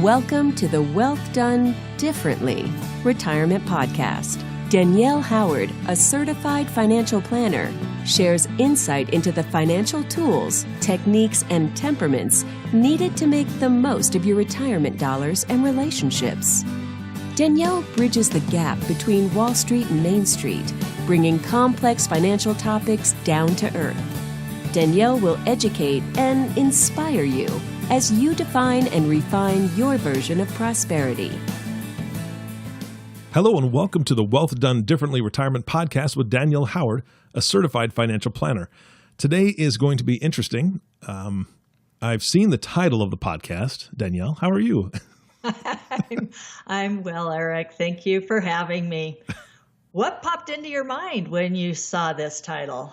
Welcome to the Wealth Done Differently Retirement Podcast. Danielle Howard, a certified financial planner, shares insight into the financial tools, techniques, and temperaments needed to make the most of your retirement dollars and relationships. Danielle bridges the gap between Wall Street and Main Street, bringing complex financial topics down to earth. Danielle will educate and inspire you as you define and refine your version of prosperity. Hello and welcome to the Wealth Done Differently Retirement Podcast with Danielle Howard, a certified financial planner. Today is going to be interesting. I've seen the title of the podcast. Danielle, how are you? I'm well, Eric. Thank you for having me. What popped into your mind when you saw this title?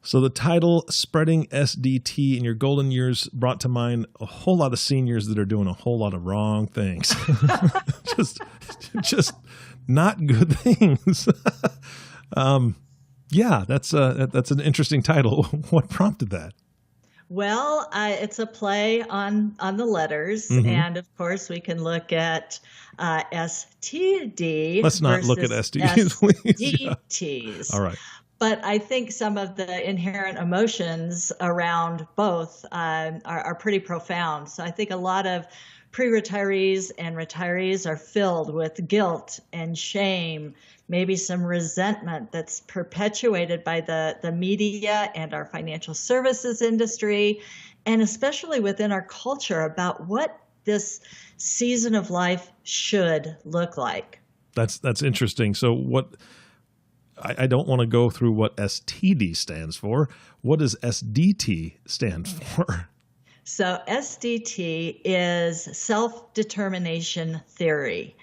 So the title, Spreading SDT in Your Golden Years, brought to mind a whole lot of seniors that are doing a whole lot of wrong things. just not good things. That's an interesting title. What prompted that? Well, it's a play on the letters, and of course we can look at STD. Let's not look at STDs, please. SDTs. All right. But I think some of the inherent emotions around both are pretty profound. So I think a lot of pre-retirees and retirees are filled with guilt and shame, maybe some resentment that's perpetuated by the media and our financial services industry, and especially within our culture about what this season of life should look like. That's interesting. So I don't want to go through what STD stands for. What does SDT stand for? So SDT is self-determination theory.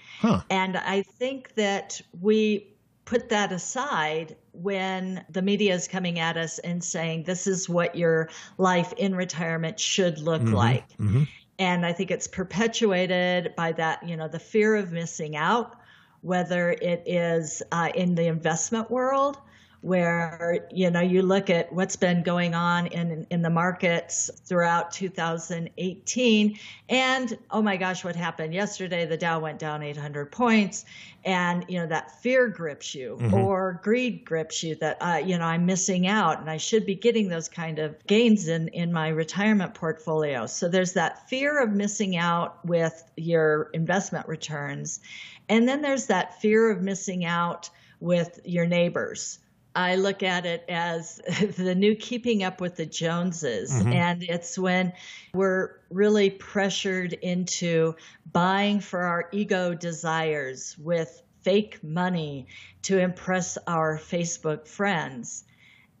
And I think that we put that aside when the media is coming at us and saying, this is what your life in retirement should look like. Mm-hmm. And I think it's perpetuated by that, the fear of missing out, whether it is in the investment world, where, you look at what's been going on in the markets throughout 2018. And, oh my gosh, what happened yesterday? The Dow went down 800 points. And, that fear grips you, or greed grips you that, I'm missing out and I should be getting those kind of gains in my retirement portfolio. So there's that fear of missing out with your investment returns. And then there's that fear of missing out with your neighbors. I look at it as the new keeping up with the Joneses. And it's when we're really pressured into buying for our ego desires with fake money to impress our Facebook friends.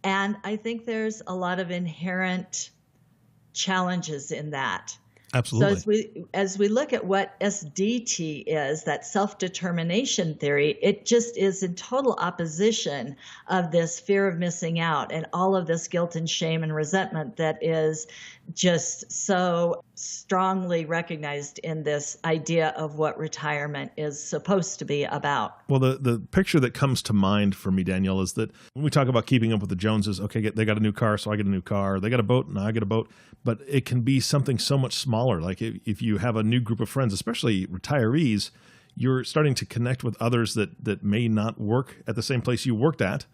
And I think there's a lot of inherent challenges in that. Absolutely. So as we look at what SDT is, that self-determination theory, it just is in total opposition of this fear of missing out and all of this guilt and shame and resentment that is just so strongly recognized in this idea of what retirement is supposed to be about. Well, the picture that comes to mind for me, Danielle, is that when we talk about keeping up with the Joneses, okay, they got a new car, so I get a new car. They got a boat, now I get a boat. But it can be something so much smaller. Like if you have a new group of friends, especially retirees, you're starting to connect with others that may not work at the same place you worked at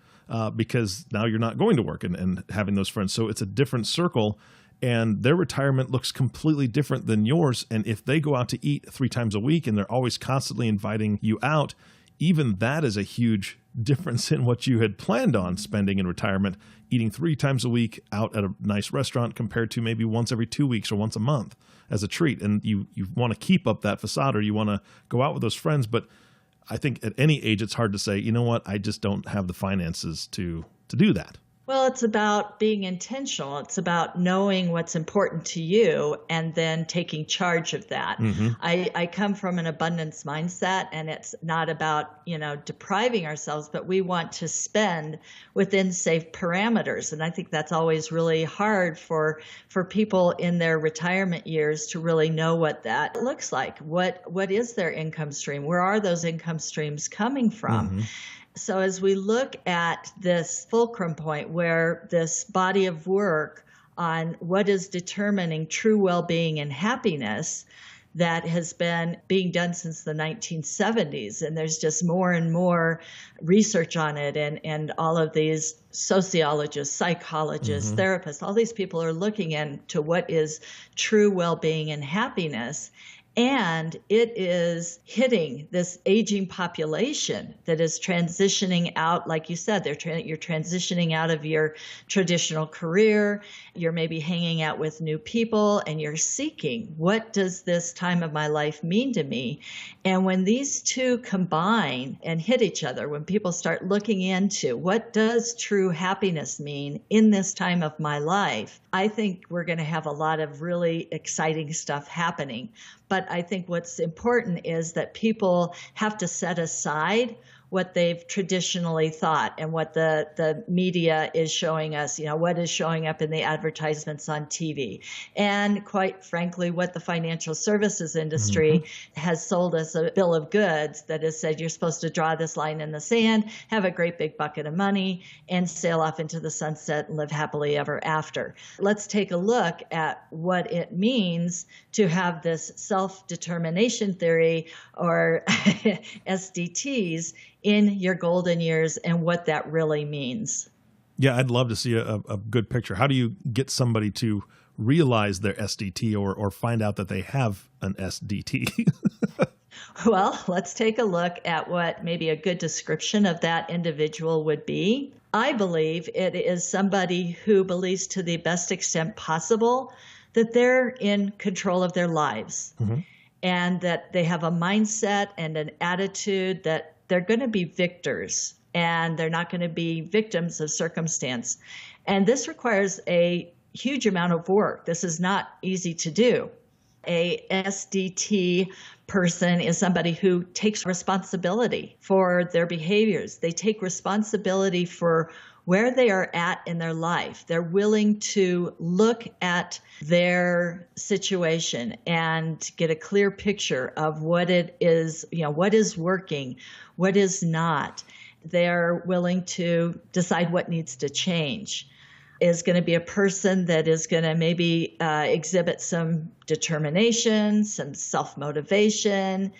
because now you're not going to work and having those friends. So it's a different circle. And their retirement looks completely different than yours. And if they go out to eat 3 times a week and they're always constantly inviting you out, even that is a huge difference in what you had planned on spending in retirement, eating 3 times a week out at a nice restaurant compared to maybe once every 2 weeks or once a month as a treat. And you want to keep up that facade, or you want to go out with those friends. But I think at any age, it's hard to say, you know what, I just don't have the finances to do that. Well, it's about being intentional. It's about knowing what's important to you and then taking charge of that. I come from an abundance mindset, and it's not about, depriving ourselves, but we want to spend within safe parameters. And I think that's always really hard for people in their retirement years to really know what that looks like. What is their income stream? Where are those income streams coming from? So as we look at this fulcrum point where this body of work on what is determining true well-being and happiness, that has been being done since the 1970s. And there's just more and more research on it. And all of these sociologists, psychologists, therapists, all these people are looking into what is true well-being and happiness. And it is hitting this aging population that is transitioning out. Like you said, you're transitioning out of your traditional career. You're maybe hanging out with new people and you're seeking, what does this time of my life mean to me? And when these two combine and hit each other, when people start looking into what does true happiness mean in this time of my life, I think we're going to have a lot of really exciting stuff happening. But I think what's important is that people have to set aside what they've traditionally thought and what the media is showing us, what is showing up in the advertisements on TV. And quite frankly, what the financial services industry has sold us a bill of goods that has said you're supposed to draw this line in the sand, have a great big bucket of money, and sail off into the sunset and live happily ever after. Let's take a look at what it means to have this self-determination theory, or SDTs, in your golden years and what that really means. Yeah, I'd love to see a good picture. How do you get somebody to realize their SDT or find out that they have an SDT? Well, let's take a look at what maybe a good description of that individual would be. I believe it is somebody who believes to the best extent possible that they're in control of their lives and that they have a mindset and an attitude that they're going to be victors and they're not going to be victims of circumstance. And this requires a huge amount of work. This is not easy to do. A SDT person is somebody who takes responsibility for their behaviors. They take responsibility for where they are at in their life. They're willing to look at their situation and get a clear picture of what it is, what is working, what is not. They're willing to decide what needs to change. Is going to be a person that is going to maybe exhibit some determination, some self-motivation,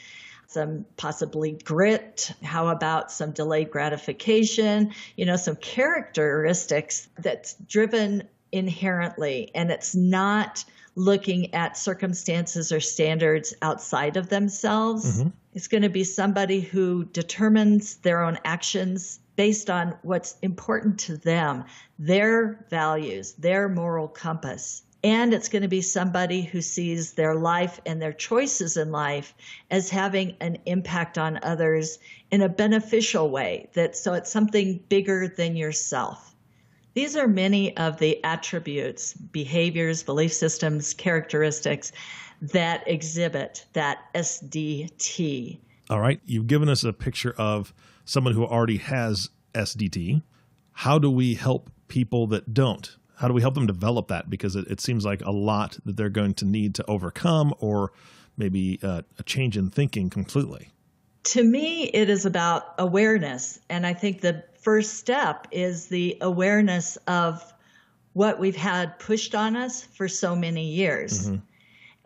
some possibly grit. How about some delayed gratification? Some characteristics that's driven inherently, and it's not looking at circumstances or standards outside of themselves. It's going to be somebody who determines their own actions based on what's important to them, their values, their moral compass. And it's going to be somebody who sees their life and their choices in life as having an impact on others in a beneficial way. So it's something bigger than yourself. These are many of the attributes, behaviors, belief systems, characteristics that exhibit that SDT. All right. You've given us a picture of someone who already has SDT. How do we help people that don't? How do we help them develop that? Because it seems like a lot that they're going to need to overcome, or maybe a change in thinking completely. To me, it is about awareness. And I think the first step is the awareness of what we've had pushed on us for so many years.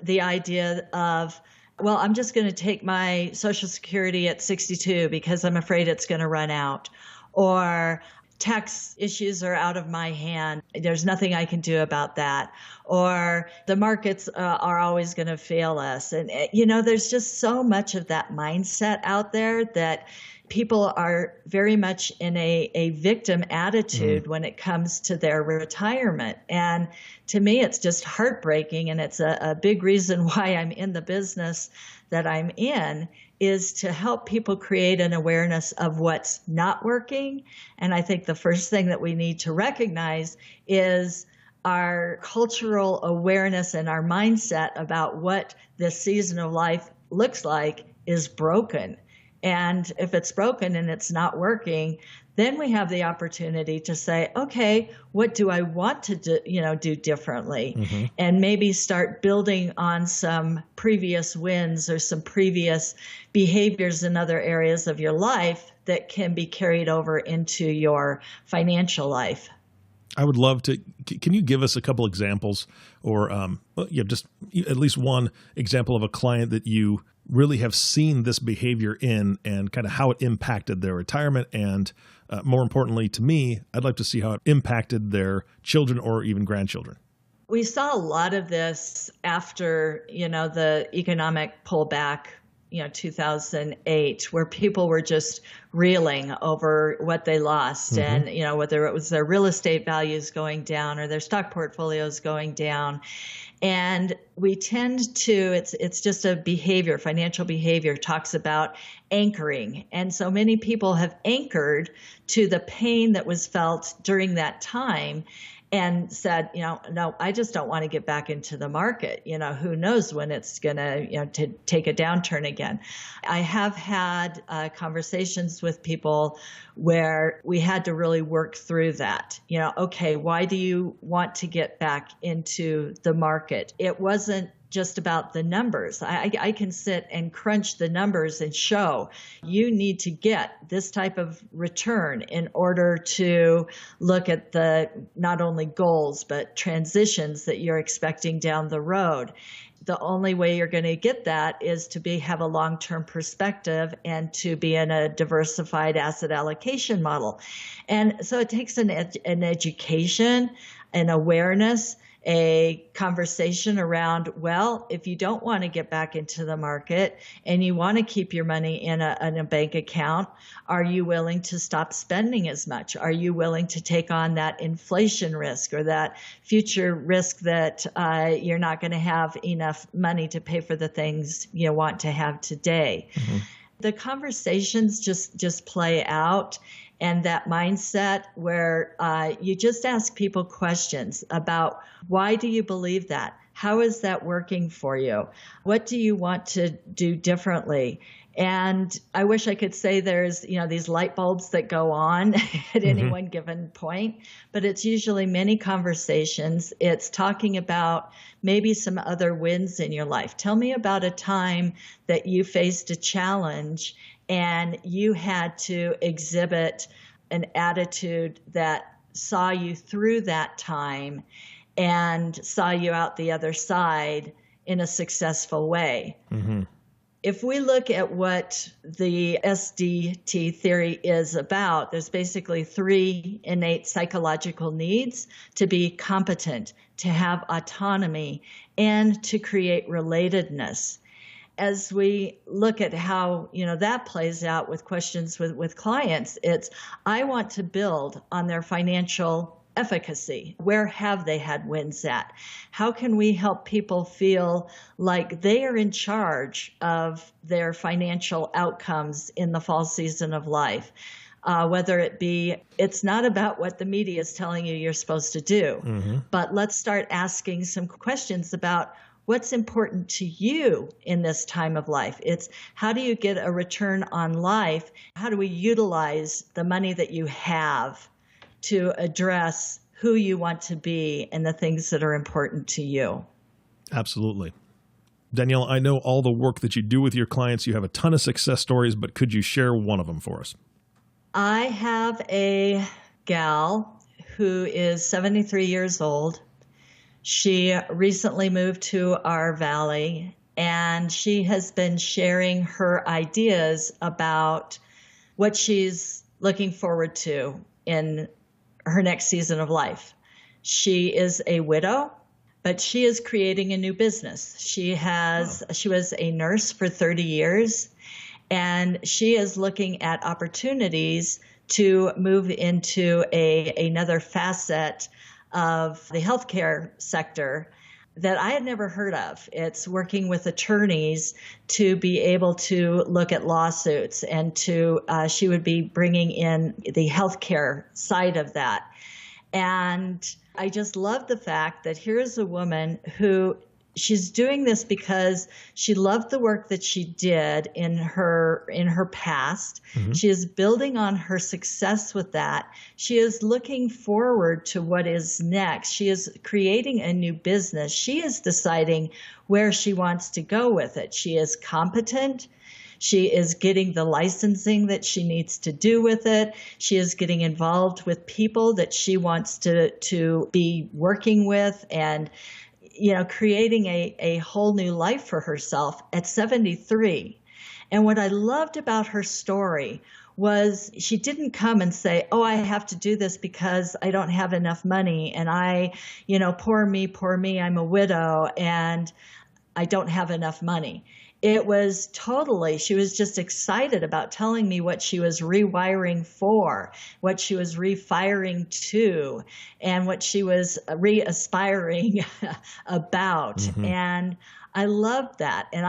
The idea of, well, I'm just going to take my Social Security at 62 because I'm afraid it's going to run out. Or tax issues are out of my hand. There's nothing I can do about that. Or the markets are always going to fail us. And, there's just so much of that mindset out there that people are very much in a victim attitude when it comes to their retirement. And to me, it's just heartbreaking. And it's a big reason why I'm in the business that I'm in, is to help people create an awareness of what's not working. And I think the first thing that we need to recognize is our cultural awareness and our mindset about what this season of life looks like is broken. And if it's broken and it's not working, then we have the opportunity to say, okay, what do I want to do differently? And maybe start building on some previous wins or some previous behaviors in other areas of your life that can be carried over into your financial life. I would love to. Can you give us a couple examples, or just at least one example of a client that you really have seen this behavior in, and kind of how it impacted their retirement, and more importantly to me, I'd like to see how it impacted their children or even grandchildren. We saw a lot of this after, the economic pullback, 2008, where people were just reeling over what they lost. Mm-hmm. And, whether it was their real estate values going down or their stock portfolios going down. And we tend to, it's just a behavior, financial behavior talks about anchoring. And so many people have anchored to the pain that was felt during that time and said, no, I just don't want to get back into the market. Who knows when it's going to take a downturn again. I have had conversations with people where we had to really work through that. Okay, why do you want to get back into the market? It wasn't just about the numbers. I can sit and crunch the numbers and show you need to get this type of return in order to look at the not only goals, but transitions that you're expecting down the road. The only way you're going to get that is to have a long-term perspective and to be in a diversified asset allocation model. And so it takes an education, an awareness, a conversation around, well, if you don't want to get back into the market and you want to keep your money in a bank account, are you willing to stop spending as much? Are you willing to take on that inflation risk or that future risk that you're not going to have enough money to pay for the things you want to have today? Mm-hmm. The conversations just play out. And that mindset where you just ask people questions about, why do you believe that? How is that working for you? What do you want to do differently? And I wish I could say there's, these light bulbs that go on at any one given point, but it's usually many conversations. It's talking about maybe some other wins in your life. Tell me about a time that you faced a challenge and you had to exhibit an attitude that saw you through that time and saw you out the other side in a successful way. Mm-hmm. If we look at what the SDT theory is about, there's basically 3 innate psychological needs: to be competent, to have autonomy, and to create relatedness. As we look at how, that plays out with questions with clients, it's, I want to build on their financial efficacy. Where have they had wins at? How can we help people feel like they are in charge of their financial outcomes in the fall season of life? Whether it be, it's not about what the media is telling you you're supposed to do, but let's start asking some questions about what's important to you in this time of life. It's, how do you get a return on life? How do we utilize the money that you have to address who you want to be and the things that are important to you? Absolutely. Danielle, I know all the work that you do with your clients. You have a ton of success stories, but could you share one of them for us? I have a gal who is 73 years old. She recently moved to our valley, and she has been sharing her ideas about what she's looking forward to in her next season of life. She is a widow, but she is creating a new business. She was a nurse for 30 years, and she is looking at opportunities to move into another facet of the healthcare sector that I had never heard of. It's working with attorneys to be able to look at lawsuits, and she would be bringing in the healthcare side of that. And I just love the fact that here is a woman who, she's doing this because she loved the work that she did in her past. Mm-hmm. She is building on her success with that. She is looking forward to what is next. She is creating a new business. She is deciding where she wants to go with it. She is competent. She is getting the licensing that she needs to do with it. She is getting involved with people that she wants to be working with, and creating a whole new life for herself at 73. And what I loved about her story was she didn't come and say, oh, I have to do this because I don't have enough money, and poor me, I'm a widow and I don't have enough money. It was totally, she was just excited about telling me what she was rewiring for, what she was refiring to, and what she was re-aspiring about. Mm-hmm. And I loved that. And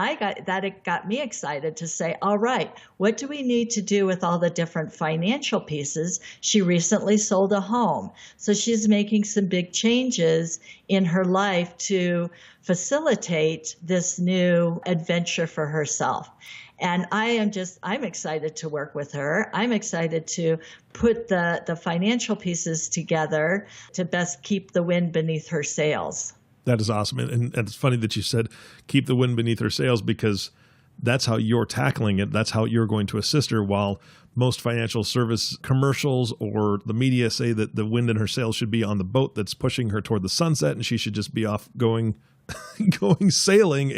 it got me excited to say, all right, what do we need to do with all the different financial pieces? She recently sold a home. So she's making some big changes in her life to facilitate this new adventure for herself. And I'm excited to work with her. I'm excited to put the financial pieces together to best keep the wind beneath her sails. That is awesome. And it's funny that you said keep the wind beneath her sails, because that's how you're tackling it. That's how you're going to assist her, while most financial service commercials or the media say that the wind in her sails should be on the boat that's pushing her toward the sunset, and she should just be off going sailing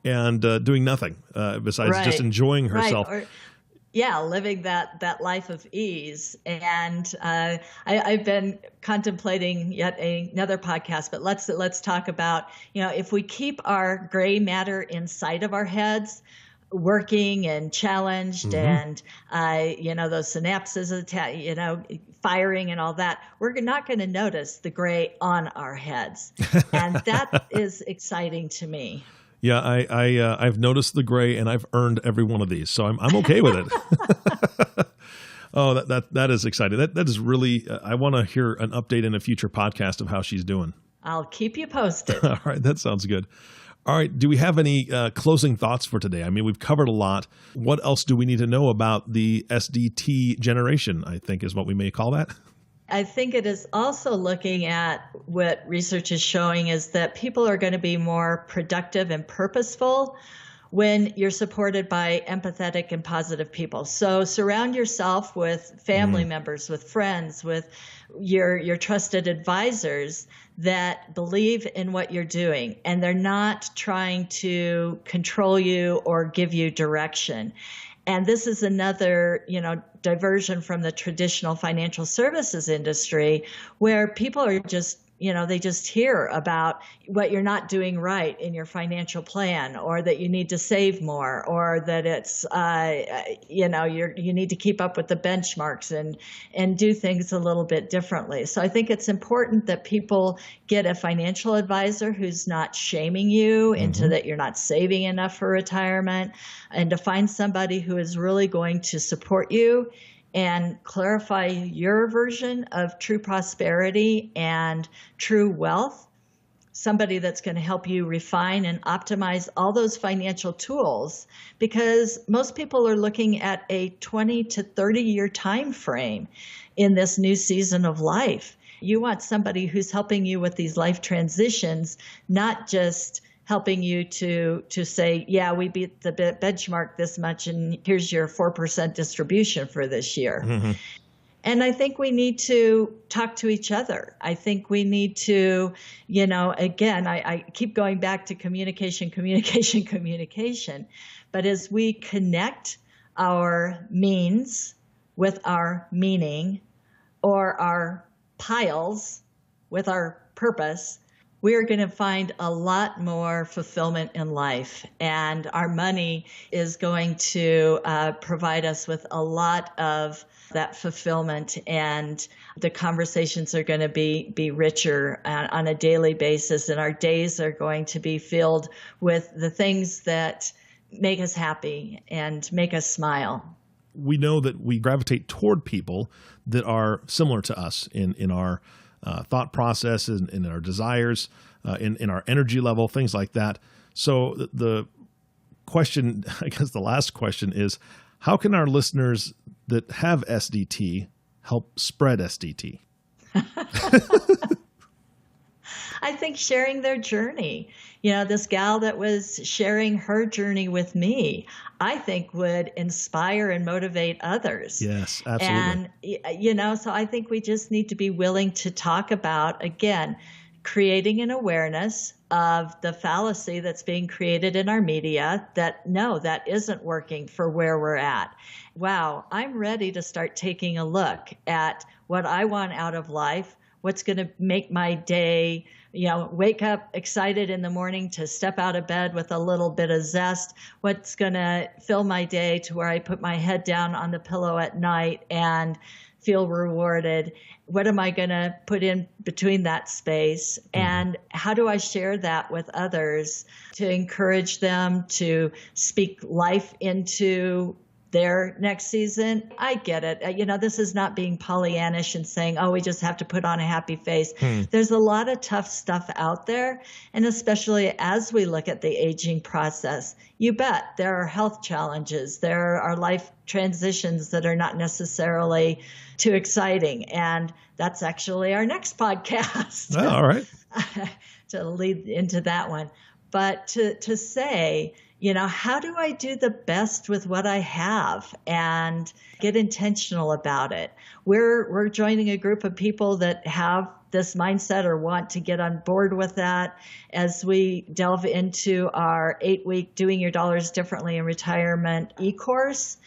and doing nothing besides just enjoying herself. Right. Living that life of ease. And I've been contemplating yet another podcast, but let's talk about, if we keep our gray matter inside of our heads, working and challenged, and those synapses firing and all that, we're not going to notice the gray on our heads. And that is exciting to me. Yeah, I've noticed the gray, and I've earned every one of these, so I'm okay with it. Oh, that is exciting. That is really. I want to hear an update in a future podcast of how she's doing. I'll keep you posted. All right, that sounds good. All right, do we have any closing thoughts for today? I mean, we've covered a lot. What else do we need to know about the SDT generation, I think is what we may call that? I think it is also looking at what research is showing is that people are going to be more productive and purposeful when you're supported by empathetic and positive people. So surround yourself with family members, with friends, with your trusted advisors that believe in what you're doing, and they're not trying to control you or give you direction. And this is another, diversion from the traditional financial services industry, where people are just, they just hear about what you're not doing right in your financial plan, or that you need to save more, or that it's, you need to keep up with the benchmarks and do things a little bit differently. So I think it's important that people get a financial advisor who's not shaming you into that you're not saving enough for retirement, and to find somebody who is really going to support you and clarify your version of true prosperity and true wealth. Somebody that's going to help you refine and optimize all those financial tools, because most people are looking at a 20 to 30 year time frame in this new season of life. You want somebody who's helping you with these life transitions, not just helping you to say, yeah, we beat the benchmark this much, and here's your 4% distribution for this year. And I think we need to talk to each other. I think we need to, again, I keep going back to communication. But as we connect our means with our meaning, or our piles with our purpose, we are going to find a lot more fulfillment in life. And our money is going to provide us with a lot of that fulfillment. And the conversations are going to be richer on a daily basis. And our days are going to be filled with the things that make us happy and make us smile. We know that we gravitate toward people that are similar to us in our thought process, in our desires, in our energy level, things like that. So the question, I guess the last question is, how can our listeners that have SDT help spread SDT? I think sharing their journey, this gal that was sharing her journey with me, I think would inspire and motivate others. Yes, absolutely. And, so I think we just need to be willing to talk about, again, creating an awareness of the fallacy that's being created in our media that, no, that isn't working for where we're at. Wow, I'm ready to start taking a look at what I want out of life, what's going to make my day, wake up excited in the morning to step out of bed with a little bit of zest, what's going to fill my day to where I put my head down on the pillow at night and feel rewarded. What am I going to put in between that space? And how do I share that with others to encourage them to speak life into their next season? I get it. This is not being Pollyannish and saying, oh, we just have to put on a happy face. There's a lot of tough stuff out there. And especially as we look at the aging process, you bet there are health challenges. There are life transitions that are not necessarily too exciting. And that's actually our next podcast. Oh, all right. To lead into that one. But to say, how do I do the best with what I have and get intentional about it? We're joining a group of people that have this mindset or want to get on board with that as we delve into our 8-week Doing Your Dollars Differently in Retirement e-course.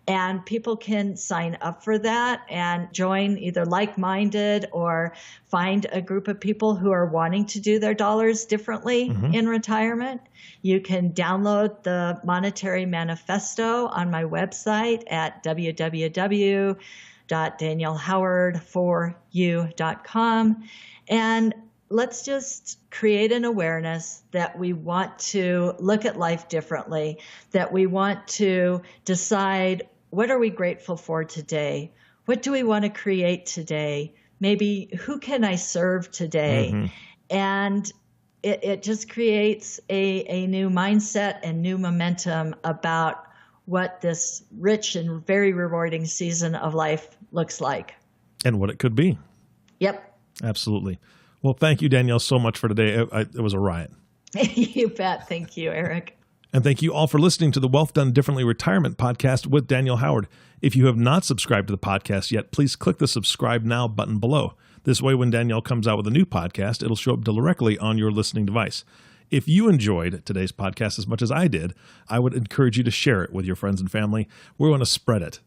And people can sign up for that and join either like-minded or find a group of people who are wanting to do their dollars differently in retirement. You can download the Monetary Manifesto on my website at www.daniellehoward4u.com. And let's just create an awareness that we want to look at life differently, that we want to decide, what are we grateful for today? What do we want to create today? Maybe who can I serve today? And it just creates a new mindset and new momentum about what this rich and very rewarding season of life looks like. And what it could be. Yep. Absolutely. Well, thank you, Danielle, so much for today. It was a riot. You bet. Thank you, Eric. And thank you all for listening to the Wealth Done Differently Retirement Podcast with Danielle Howard. If you have not subscribed to the podcast yet, please click the subscribe now button below. This way, when Danielle comes out with a new podcast, it'll show up directly on your listening device. If you enjoyed today's podcast as much as I did, I would encourage you to share it with your friends and family. We want to spread it.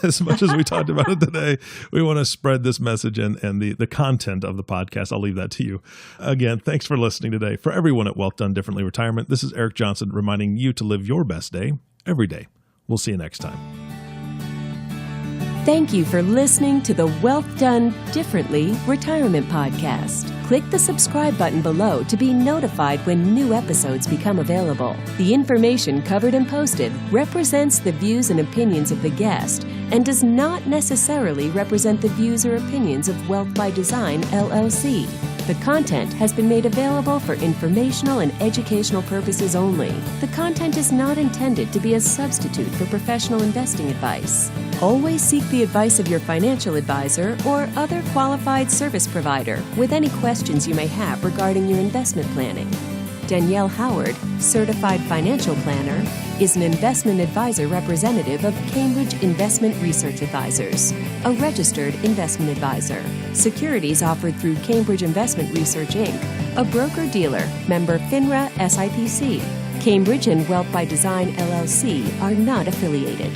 As much as we talked about it today, we want to spread this message and the content of the podcast. I'll leave that to you. Again, thanks for listening today. For everyone at Wealth Done Differently Retirement, this is Eric Johnson reminding you to live your best day every day. We'll see you next time. Thank you for listening to the Wealth Done Differently Retirement Podcast. Click the subscribe button below to be notified when new episodes become available. The information covered and posted represents the views and opinions of the guest and does not necessarily represent the views or opinions of Wealth by Design, LLC. The content has been made available for informational and educational purposes only. The content is not intended to be a substitute for professional investing advice. Always seek the advice of your financial advisor or other qualified service provider with any questions you may have regarding your investment planning. Danielle Howard, Certified Financial Planner, is an investment advisor representative of Cambridge Investment Research Advisors, a registered investment advisor. Securities offered through Cambridge Investment Research, Inc., a broker-dealer, member FINRA SIPC. Cambridge and Wealth by Design, LLC are not affiliated.